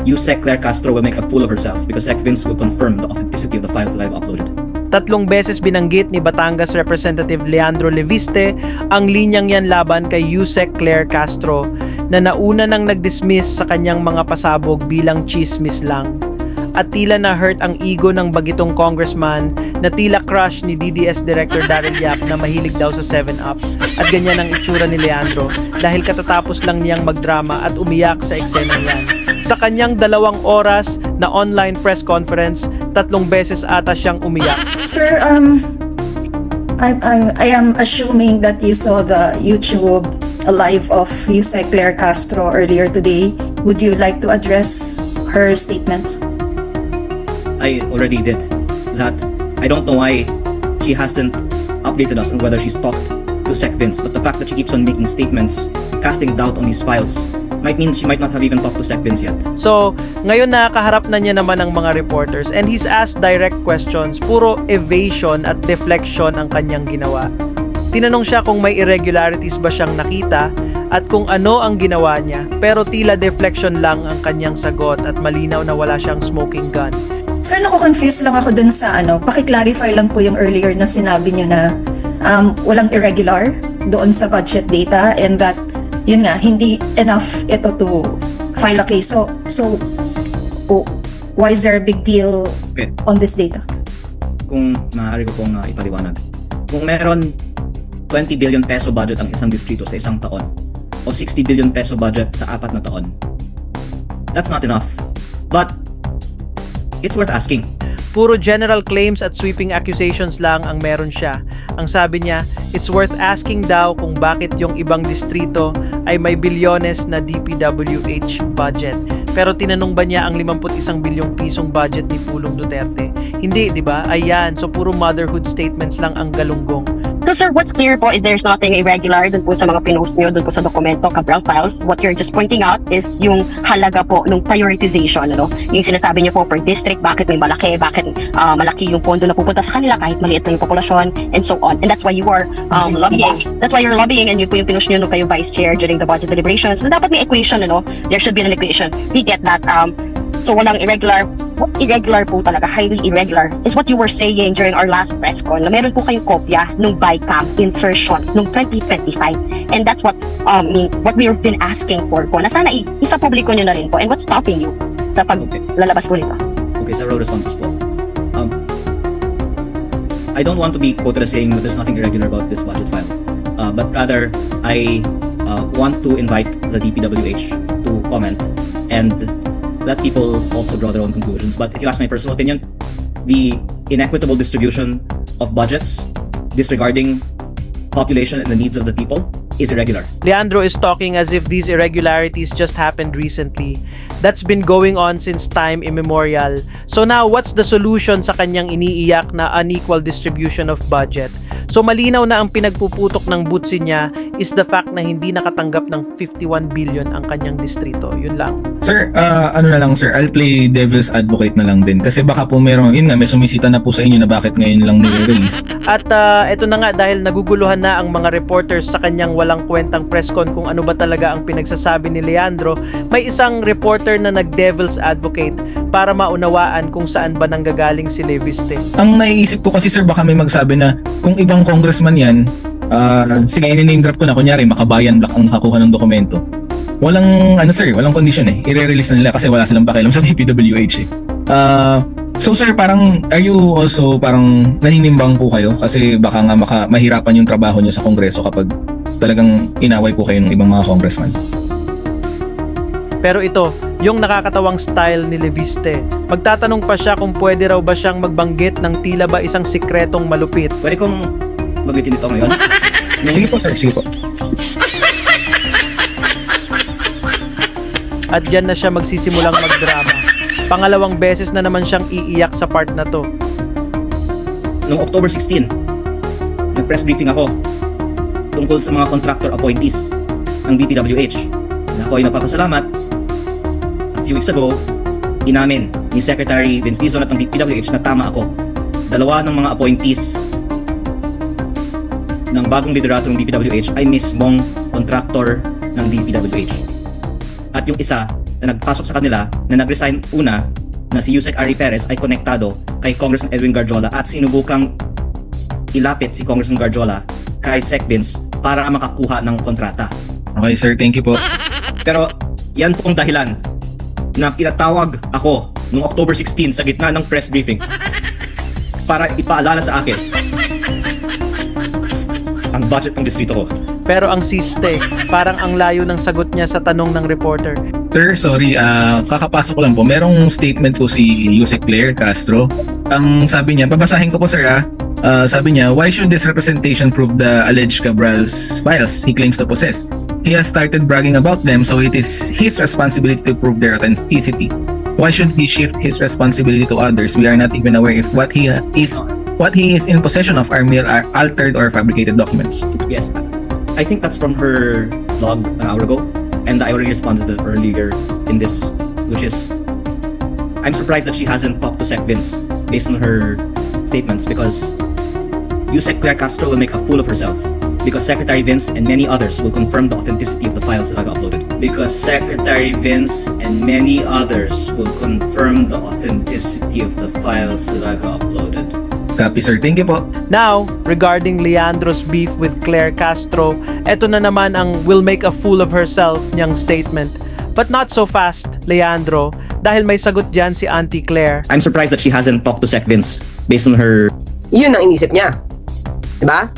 Yusek Claire Castro will make a fool of herself because Sec Vince will confirm the authenticity of the files that I've uploaded. 3 beses binanggit ni Batangas Representative Leandro Leviste ang linyang yan laban kay Yusek Claire Castro na nauna nang nag-dismiss sa kanyang mga pasabog bilang chismis lang. At tila na-hurt ang ego ng bagitong congressman na tila crush ni DDS Director Daryl Yap na mahilig daw sa 7-Up at ganyan ang itsura ni Leandro dahil katatapos lang niyang magdrama at umiyak sa eksena yan. Sa kanyang 2 oras na online press conference, 3 beses ata siyang umiyak. Sir, I am assuming that you saw the YouTube live of Yusek Claire Castro earlier today. Would you like to address her statements? I already did that. I don't know why she hasn't updated us on whether she's talked to Sec Vince, but the fact that she keeps on making statements, casting doubt on these files, might mean she might not have even talked to Sec Vince yet. So, ngayon nakaharap na niya naman ang mga reporters and he's asked direct questions. Puro evasion at deflection ang kanyang ginawa. Tinanong siya kung may irregularities ba siyang nakita at kung ano ang ginawa niya, pero tila deflection lang ang kanyang sagot at malinaw na wala siyang smoking gun. Sir, naku-confuse lang ako dun sa paki-clarify lang po yung earlier na sinabi niyo na walang irregular doon sa budget data and that yun nga, hindi enough ito to file a case. So why is there a big deal Okay. on this data? Kung maaari ko pong ipaliwanag. Kung meron 20 billion peso budget ang isang distrito sa isang taon o 60 billion peso budget sa 4 na taon, that's not enough. But it's worth asking. Puro general claims at sweeping accusations lang ang meron siya. Ang sabi niya, it's worth asking daw kung bakit yung ibang distrito ay may bilyones na DPWH budget. Pero tinanong ba niya ang 51 bilyong pisong budget ni Pulong Duterte? Hindi, di ba? Ayan, so puro motherhood statements lang ang galunggong. So sir, what's clear po is there's nothing irregular dun po sa mga pinost nyo, dun po sa dokumento, Cabral Files. What you're just pointing out is yung halaga po ng prioritization, Yung sinasabi nyo po per district, bakit may malaki, bakit malaki yung pondo na pupunta sa kanila kahit maliit na yung populasyon, and so on. And that's why you are lobbying. That's why you're lobbying, and yun po yung pinost nyo nung kayo vice chair during the budget deliberations. Na dapat may equation, There should be an equation. We get that. So walang irregular. What irregular po talaga, highly irregular, is what you were saying during our last press con na meron po kayong kopya nung BICAM insertions nung 2025. And that's what what we've been asking for po, na sana isa publiko nyo na rin po. And what's stopping you sa paglalabas po nito? Okay, several responses po. I don't want to be quoted as saying that there's nothing irregular about this budget file. But rather, I want to invite the DPWH to comment and let people also draw their own conclusions. But if you ask my personal opinion, the inequitable distribution of budgets disregarding population and the needs of the people is irregular. Leandro is talking as if these irregularities just happened recently. That's been going on since time immemorial. So now, what's the solution sa kanyang iniiyak na unequal distribution of budget? So malinaw na ang pinagpuputok ng butsi niya is the fact na hindi nakatanggap ng 51 billion ang kanyang distrito. Yun lang. Sir, ano na lang sir, I'll play devil's advocate na lang din. Kasi baka po meron, yun nga, may sumisita na po sa inyo na bakit ngayon lang nire-release. At eto na nga, dahil naguguluhan na ang mga reporters sa kanyang walang kwentang press con kung ano ba talaga ang pinagsasabi ni Leandro, may isang reporter na nag-devil's advocate para maunawaan kung saan ba nanggagaling si Leviste. Ang naiisip ko kasi sir, baka may magsabi na kung ibang congressman yan, sige, name drop ko na, kunyari, Makabayan Black ang nakakuha ng dokumento. Walang, sir, walang condition i-re-release na nila kasi wala silang pakialam sa DPWH So sir, parang, are you also parang naninimbang po kayo? Kasi baka nga mahirapan yung trabaho nyo sa kongreso kapag talagang inaway po kayo ng ibang mga congressman. Pero ito, yung nakakatawang style ni Leviste. Magtatanong pa siya kung pwede raw ba siyang magbanggit ng tila ba isang sikretong malupit. Pwede kong bagitin ito ngayon? Sige po sir, sige po. At dyan na siya magsisimulang magdrama. Pangalawang beses na naman siyang iiyak sa part na to. Noong October 16, nag-press briefing ako tungkol sa mga contractor appointees ng DPWH. Na ako ay nagpapasalamat. A few weeks ago, inamin ni Secretary Vince Dizon at ng DPWH na tama ako. 2 ng mga appointees ng bagong liderato ng DPWH ay mismong contractor ng DPWH. At yung isa na nagpasok sa kanila na nag-resign una na si Yusek Ari Perez ay konektado kay Congressman Edwin Garjola at sinubukang ilapit si Congressman Garjola kay Sec Vince para makakuha ng kontrata. Okay sir, thank you po. Pero yan po ang dahilan na pinatawag ako noong October 16 sa gitna ng press briefing para ipaalala sa akin ang budget ng distrito ko. Pero ang siste, parang ang layo ng sagot niya sa tanong ng reporter. Sir, sorry, kakapasok ko lang po. Merong statement po si Yusek Claire Castro. Ang sabi niya, babasahin ko po sir sabi niya, why should this representation prove the alleged Cabral's files he claims to possess? He has started bragging about them, so it is his responsibility to prove their authenticity. Why should he shift his responsibility to others? We are not even aware if what he is in possession of are mere altered or fabricated documents. Yes, I think that's from her blog an hour ago, and I already responded to earlier in this, which is, I'm surprised that she hasn't talked to Sec Vince based on her statements, because Yusek Claire Castro will make a fool of herself, because Secretary Vince and many others will confirm the authenticity of the files that I uploaded. Because Secretary Vince and many others will confirm the authenticity of the files that I uploaded. Copy sir, thank you po. Now, regarding Leandro's beef with Claire Castro, eto na naman ang will make a fool of herself niyang statement. But not so fast, Leandro, dahil may sagot dyan si Auntie Claire. I'm surprised that she hasn't talked to Sec Vince based on her Yun ang inisip niya. Diba?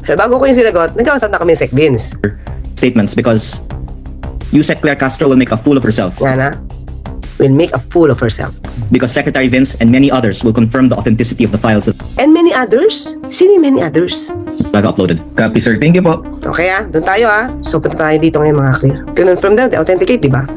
Pero bago ko yung sinagot, nagkausap na kami ni Sec Vince. statements, because Yusek Claire Castro will make a fool of herself. Nga na, will make a fool of herself. Because Secretary Vince and many others will confirm the authenticity of the files that And many others? Sino yung many others? I uploaded. Copy sir, thank you po. Okay doon tayo So punta tayo dito ngayon mga clear. Confirm daw, authenticate, diba?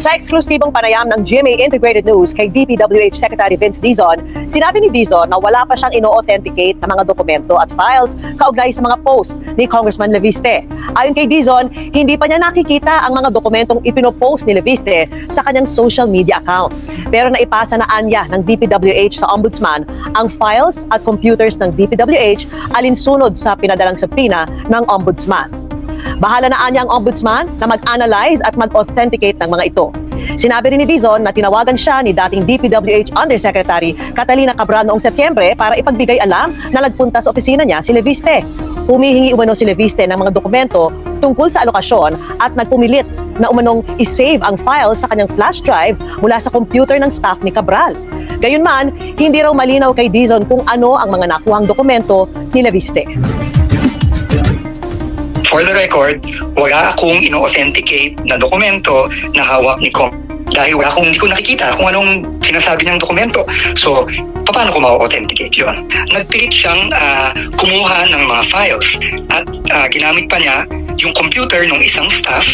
Sa eksklusibong panayam ng GMA Integrated News kay DPWH Secretary Vince Dizon, sinabi ni Dizon na wala pa siyang ino-authenticate na mga dokumento at files kaugnay sa mga post ni Congressman Leviste. Ayon kay Dizon, hindi pa niya nakikita ang mga dokumentong ipinopost ni Leviste sa kanyang social media account. Pero naipasa na anya ng DPWH sa Ombudsman ang files at computers ng DPWH alinsunod sa pinadalang subpoena ng Ombudsman. Bahala na anya ang Ombudsman na mag-analyze at mag-authenticate ng mga ito. Sinabi rin ni Dizon na tinawagan siya ni dating DPWH Undersecretary Catalina Cabral noong Setyembre para ipagbigay alam na nagpunta sa opisina niya si Leviste. Humihingi umano si Leviste ng mga dokumento tungkol sa alokasyon at nagpumilit na umanong isave ang files sa kanyang flash drive mula sa computer ng staff ni Cabral. Gayunman, hindi raw malinaw kay Dizon kung ano ang mga nakuhang dokumento ni Leviste. For the record, wala akong ino-authenticate na dokumento na hawak ni Kong. Dahil hindi ko nakikita kung anong sinasabi niyang dokumento. So, paano ko ma-authenticate yun? Nagpilit siyang kumuha ng mga files at ginamit pa niya yung computer ng isang staff.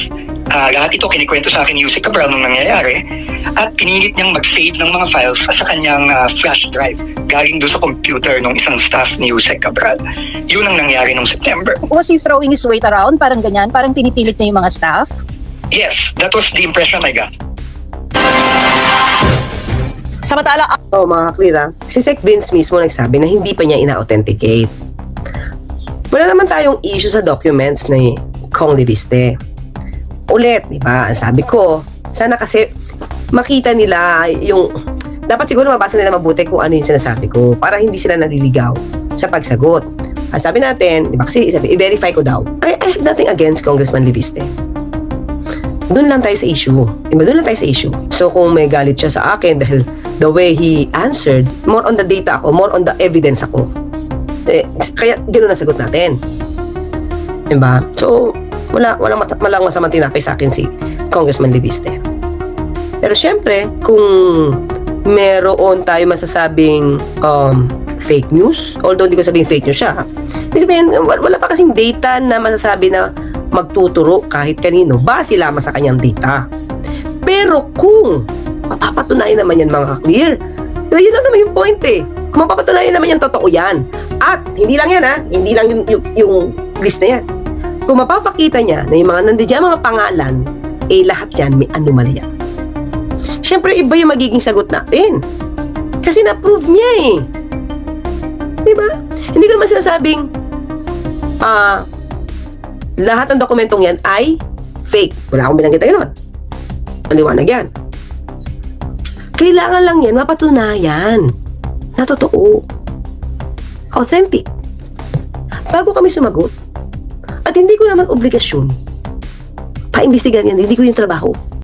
Lahat ito kinikwento sa akin ni Yusek Cabral nung nangyayari at pinilit niyang mag-save ng mga files sa kanyang flash drive galing doon sa computer ng isang staff ni Yusek Cabral. Yun ang nangyari nung September. Was he throwing his weight around? Parang ganyan? Parang pinipilit niya yung mga staff? Yes, that was the impression I got. Samantala, Mga clear si Sec Vince mismo nagsabi na hindi pa niya ina-authenticate. Wala naman tayong issue sa documents ni Kong Leviste. Ulit, di ba? Ang sabi ko, sana kasi makita nila yung dapat siguro mabasa nila mabuti kung ano yung sinasabi ko para hindi sila naliligaw sa pagsagot. Ang sabi natin, di ba kasi sabi, i-verify ko daw. I have nothing against Congressman Leviste. Doon lang tayo sa issue. Diba? Doon lang tayo sa issue. So kung may galit siya sa akin dahil the way he answered, more on the data ako, more on the evidence ako. Kaya ganoon ang sagot natin. Diba? So, walang masamang tinapay sa akin si Congressman Leviste. Pero syempre, kung meron tayo masasabing fake news, although hindi ko sabihin fake news siya, sabihin, wala pa kasing data na masasabi na magtuturo kahit kanino base lamang sa kanyang data. Pero kung mapapatunayan naman yan mga clear, diba, yun lang naman yung point kung mapapatunayan naman yan, totoo yan. At hindi lang yan hindi lang yung list na yan. Kung mapapakita niya na yung mga nandiyan mga pangalan, lahat yan may anomalya. Siyempre iba yung magiging sagot natin. Kasi na-prove niya diba? Hindi ko naman sinasabing lahat ng dokumentong yan ay fake. Wala akong binanggit na gano'n. Maliwanag yan. Kailangan lang yan mapatunayan na totoo. Authentic. Bago kami sumagot, at hindi ko naman obligasyon paimbestigahan yan, hindi ko yung trabaho.